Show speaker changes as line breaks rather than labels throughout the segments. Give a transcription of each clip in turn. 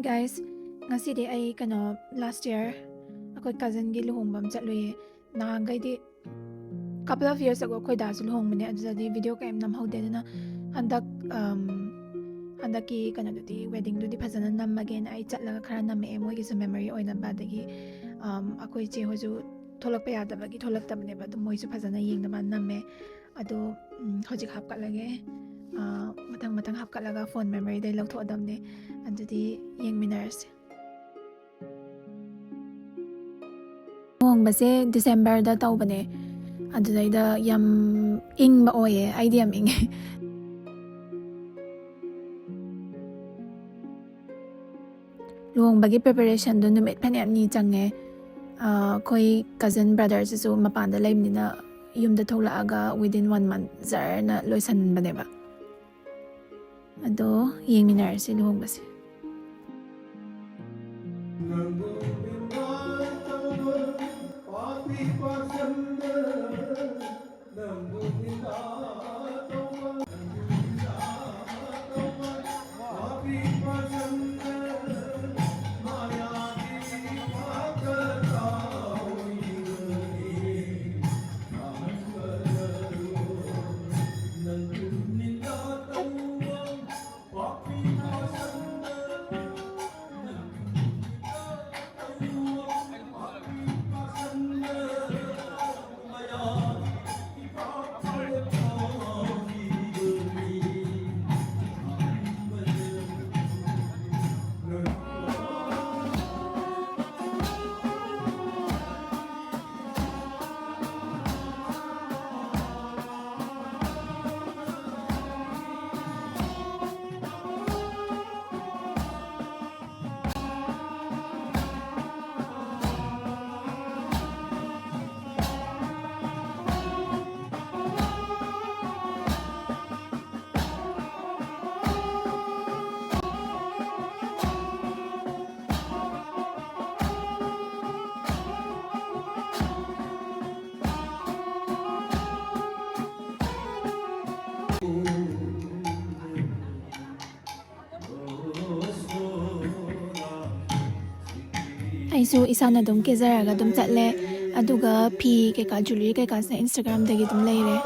guys, ngasi di ay kano last year ako cousin gi luhongbam chatluye nahangai di couple of years ago koi da su luhongbane adda di video game nam haude na handak handaki kano di wedding du di phajana nam again ai chatlaga khara nam e moi gi su memory oina badagi akoi che hoju tholak pa yada bagi tholak tabne ba du moi su phajana yeng na nam me ado hojik hap ka lage matang hap ka laga phone memory dai lau tho adam ne adudi yeng minarse luhongbase December da tawbane adudaida yam ingba oye idea am inge luhongbagi preparation do numit phane ni change koi cousin brothers su mapanda laimnina yumda tholaaga within 1 month zar na loisan baneba ado yengminarse luhongbase aisu isana dum kezaraga dum chatle aduga phi keka jewelry keka sa Instagram dagi dum leire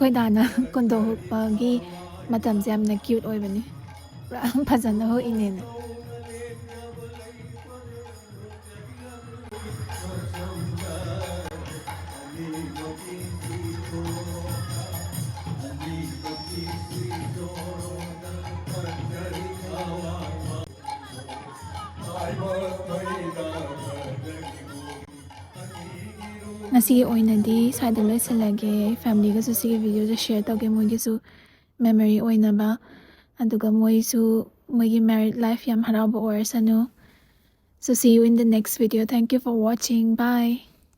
ꯑꯩꯈꯣꯏ ꯗꯥꯅ ꯀꯣꯟꯗꯣꯛ ꯍꯨꯛꯄꯒꯤ ꯃꯇꯝꯁꯦ ꯌꯥꯝꯅ cute ꯑꯣꯏꯕꯅꯤ ꯄꯨꯔꯥ ꯐꯖꯅ ꯍꯨꯛꯏꯅꯦꯅ ꯉꯁꯤꯒꯤ ꯑꯣꯏꯅꯗꯤ ꯁ꯭ꯋꯥꯏꯗ ꯂꯣꯏꯁꯤꯜꯂꯒꯦ ꯐꯦꯃꯤꯂꯤꯒꯁꯨ ꯁꯤꯒꯤ ꯚꯤꯗꯤꯑꯣꯁꯦ ꯁꯦꯌꯔ ꯇꯧꯒꯦ ꯃꯣꯏꯒꯤꯁꯨ ꯃꯦꯃꯣꯔꯤ ꯑꯣꯏꯅꯕ ꯑꯗꯨꯒ ꯃꯣꯏꯁꯨ ꯃꯣꯏꯒꯤ ꯃꯦꯔꯤꯠ ꯂꯥꯏꯐ ꯌꯥꯝ ꯍꯔꯥꯎꯕ ꯑꯣꯏꯔꯁꯅꯨ. So see you in the next video. Thank you for watching. Bye.